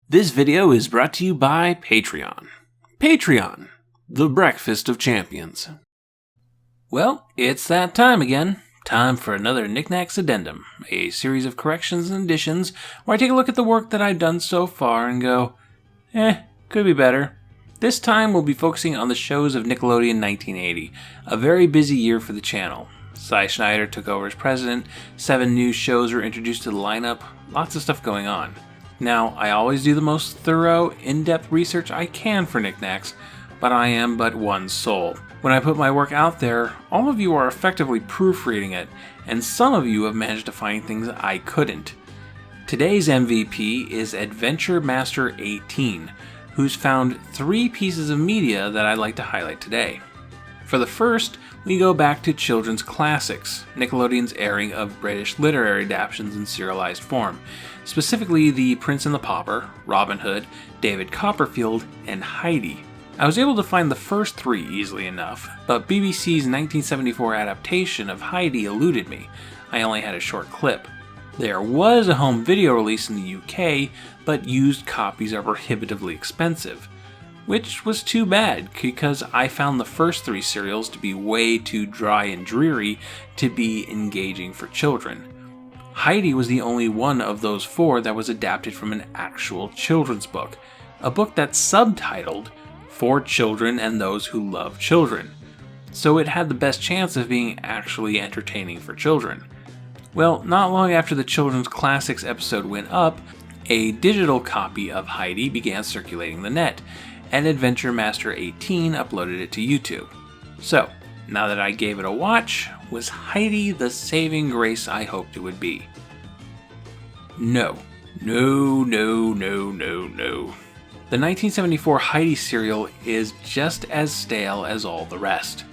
This video is brought to you by Patreon. Patreon, the breakfast of champions. Well, it's that time again. Time for another Nick Knacks Addendum, a series of corrections and additions where I take a look at the work that I've done so far and go, could be better. This time we'll be focusing on the shows of Nickelodeon 1980, a very busy year for the channel. Cy Schneider took over as president, 7 new shows were introduced to the lineup, lots of stuff going on. Now, I always do the most thorough, in-depth research I can for Nick Knacks, but I am but one soul. When I put my work out there, all of you are effectively proofreading it, and some of you have managed to find things I couldn't. Today's MVP is Adventure Master 18, who's found 3 pieces of media that I'd like to highlight today. For the first, we go back to children's classics, Nickelodeon's airing of British literary adaptations in serialized form, specifically The Prince and the Pauper, Robin Hood, David Copperfield, and Heidi. I was able to find the first 3 easily enough, but BBC's 1974 adaptation of Heidi eluded me. I only had a short clip. There was a home video release in the UK, but used copies are prohibitively expensive. Which was too bad, because I found the first 3 serials to be way too dry and dreary to be engaging for children. Heidi was the only one of those 4 that was adapted from an actual children's book, a book that's subtitled For Children and Those Who Love Children, so it had the best chance of being actually entertaining for children. Well, not long after the Children's Classics episode went up, a digital copy of Heidi began circulating the net, and Adventure Master 18 uploaded it to YouTube. So, now that I gave it a watch, was Heidi the saving grace I hoped it would be? No. No. The 1974 Heidi serial is just as stale as all the rest.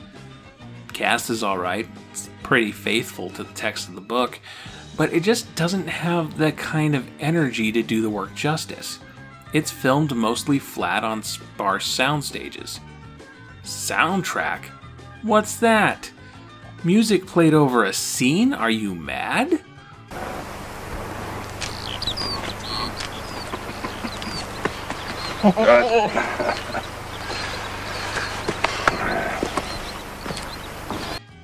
Cast is alright, it's pretty faithful to the text of the book, but it just doesn't have the kind of energy to do the work justice. It's filmed mostly flat on sparse sound stages. Soundtrack? What's that? Music played over a scene? Are you mad?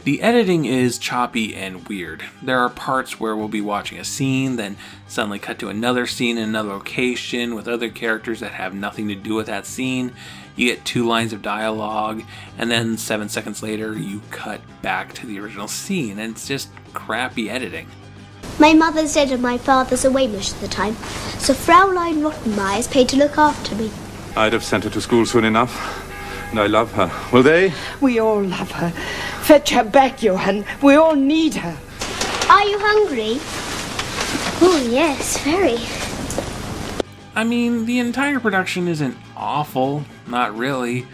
The editing is choppy and weird. There are parts where we'll be watching a scene, then suddenly cut to another scene in another location with other characters that have nothing to do with that scene. You get 2 lines of dialogue, and then 7 seconds later you cut back to the original scene, and it's just crappy editing. My mother's dead and my father's away most of the time, so Fraulein Rottenmeier is paid to look after me. I'd have sent her to school soon enough. And I love her. Will they? We all love her. Fetch her back, Johann. We all need her. Are you hungry? Oh, yes, very. I mean, the entire production isn't awful, not really,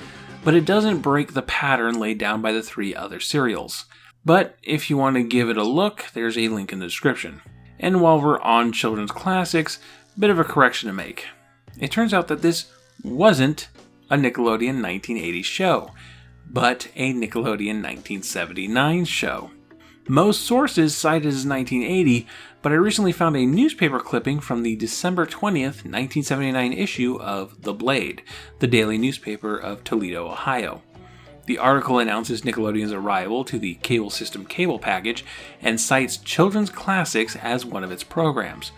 but it doesn't break the pattern laid down by the 3 other serials. But if you want to give it a look, there's a link in the description. And while we're on children's classics, a bit of a correction to make. It turns out that this wasn't a Nickelodeon 1980 show, but a Nickelodeon 1979 show. Most sources cite it as 1980, but I recently found a newspaper clipping from the December 20th, 1979 issue of The Blade, the daily newspaper of Toledo, Ohio. The article announces Nickelodeon's arrival to the cable system cable package and cites children's classics as one of its programs.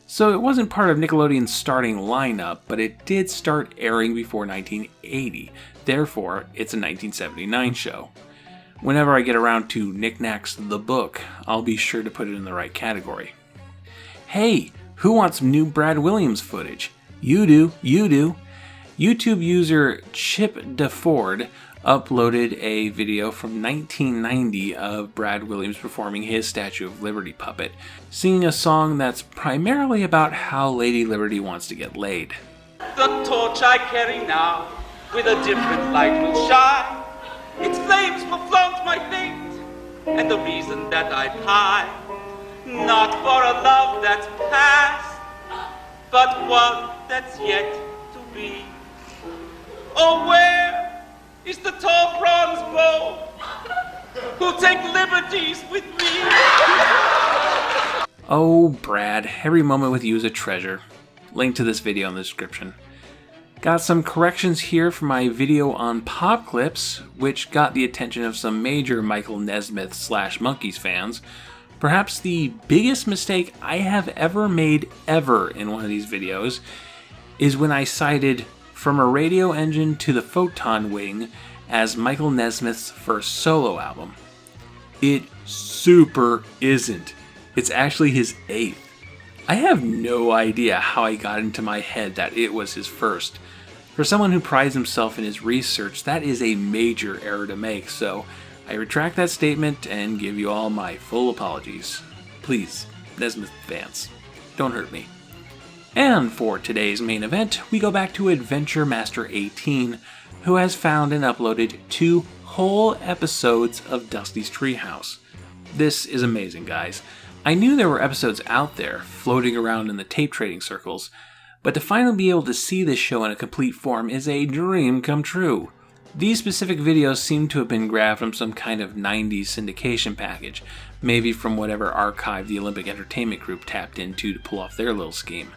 So it wasn't part of Nickelodeon's starting lineup, but it did start airing before 1980, therefore it's a 1979 show. Whenever I get around to Nick Knacks the book, I'll be sure to put it in the right category. Hey, who wants some new Brad Williams footage? You do. YouTube user Chip DeFord uploaded a video from 1990 of Brad Williams performing his Statue of Liberty puppet, singing a song that's primarily about how Lady Liberty wants to get laid. The torch I carry now, with a different light will shine. Its flames will flaunt my fate, and the reason that I pine, not for a love that's past, but one that's yet to be. Oh, where is the tall bronze bow who'll take liberty Atthis with me. Oh, Brad, every moment with you is a treasure. Link to this video in the description. Got some corrections here for my video on pop clips, which got the attention of some major Michael Nesmith / Monkees fans. Perhaps the biggest mistake I have ever made in one of these videos is when I cited From a Radio Engine to the Photon Wing as Michael Nesmith's first solo album. It super isn't. It's actually his 8th. I have no idea how I got into my head that it was his first. For someone who prides himself in his research, that is a major error to make, so I retract that statement and give you all my full apologies. Please, Nesmith fans, don't hurt me. And for today's main event, we go back to Adventure Master 18, who has found and uploaded 2 whole episodes of Dusty's Treehouse. This is amazing, guys. I knew there were episodes out there, floating around in the tape trading circles, but to finally be able to see this show in a complete form is a dream come true. These specific videos seem to have been grabbed from some kind of 90s syndication package, maybe from whatever archive the Olympic Entertainment Group tapped into to pull off their little scheme.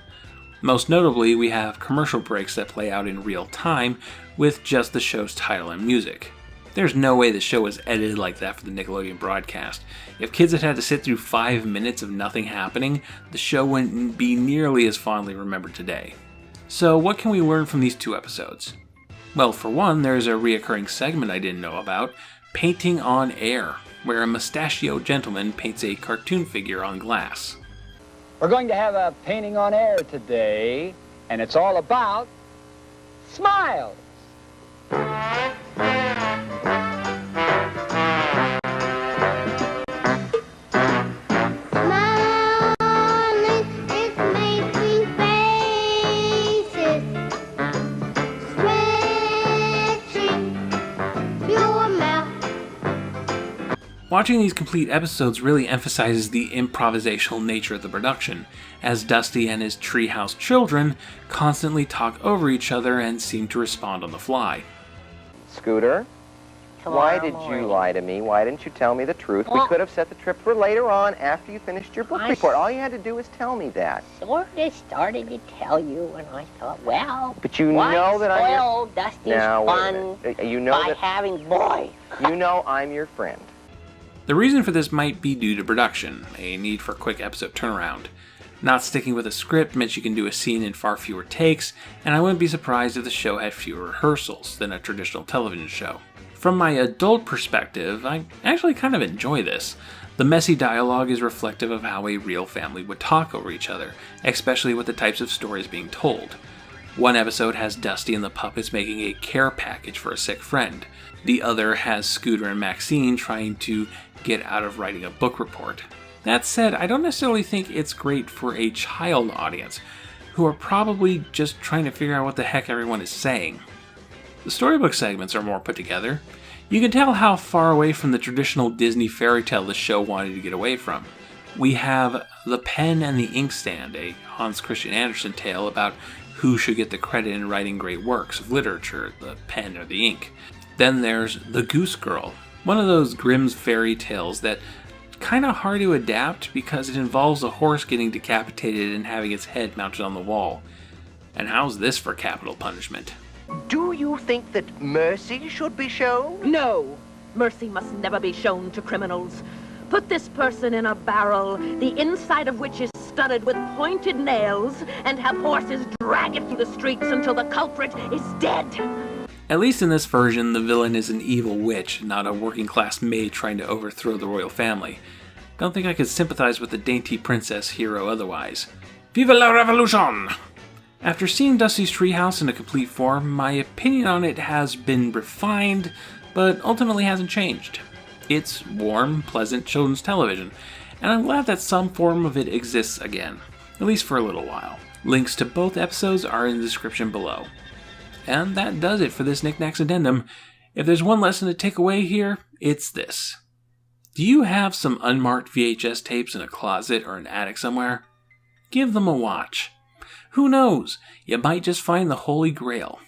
Most notably, we have commercial breaks that play out in real time with just the show's title and music. There's no way the show was edited like that for the Nickelodeon broadcast. If kids had to sit through 5 minutes of nothing happening, the show wouldn't be nearly as fondly remembered today. So what can we learn from these 2 episodes? Well, for one, there's a reoccurring segment I didn't know about, Painting on Air, where a mustachioed gentleman paints a cartoon figure on glass. We're going to have a painting on air today, and it's all about smiles. Watching these complete episodes really emphasizes the improvisational nature of the production, as Dusty and his treehouse children constantly talk over each other and seem to respond on the fly. Scooter, why did you lie to me? Why didn't you tell me the truth? We could have set the trip for later on after you finished your book report. All you had to do was tell me that. Sort of started to tell you when I thought, well, but you know that I'm your... Dusty's now, fun you know by that... having boys. You know I'm your friend. The reason for this might be due to production, a need for quick episode turnaround. Not sticking with a script meant you can do a scene in far fewer takes, and I wouldn't be surprised if the show had fewer rehearsals than a traditional television show. From my adult perspective, I actually kind of enjoy this. The messy dialogue is reflective of how a real family would talk over each other, especially with the types of stories being told. One episode has Dusty and the puppets making a care package for a sick friend. The other has Scooter and Maxine trying to get out of writing a book report. That said, I don't necessarily think it's great for a child audience, who are probably just trying to figure out what the heck everyone is saying. The storybook segments are more put together. You can tell how far away from the traditional Disney fairy tale the show wanted to get away from. We have The Pen and the Inkstand, a Hans Christian Andersen tale about who should get the credit in writing great works of literature, the pen or the ink. Then there's The Goose Girl, one of those Grimm's fairy tales that kind of hard to adapt because it involves a horse getting decapitated and having its head mounted on the wall. And how's this for capital punishment? Do you think that mercy should be shown? No. Mercy must never be shown to criminals. Put this person in a barrel, the inside of which is studded with pointed nails, and have horses drag it through the streets until the culprit is dead. At least in this version, the villain is an evil witch, not a working-class maid trying to overthrow the royal family. Don't think I could sympathize with the dainty princess hero otherwise. Vive la revolution! After seeing Dusty's Treehouse in a complete form, my opinion on it has been refined, but ultimately hasn't changed. It's warm, pleasant children's television, and I'm glad that some form of it exists again, at least for a little while. Links to both episodes are in the description below. And that does it for this Nick Knacks Addendum. If there's one lesson to take away here, it's this. Do you have some unmarked VHS tapes in a closet or an attic somewhere? Give them a watch. Who knows, you might just find the Holy Grail.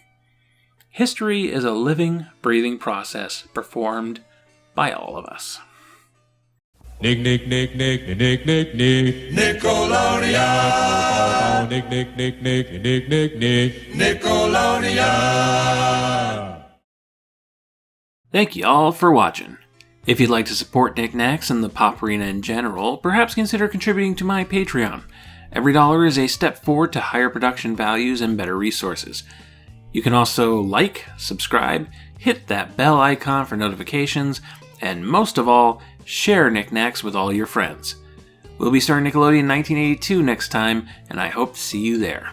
History is a living, breathing process performed by all of us. Nick, Nick, Nick, Nick, Nick, Nick, Nick. Nickelodeon. Nick, Nick, Nick, Nick, Nick, Nick, Nick. Nickelodeon. Thank you all for watching. If you'd like to support Nick Knacks and the Pop Arena in general, perhaps consider contributing to my Patreon. Every dollar is a step forward to higher production values and better resources. You can also like, subscribe, hit that bell icon for notifications, and most of all, share Nick Knacks with all your friends. We'll be starting Nickelodeon 1982 next time, and I hope to see you there.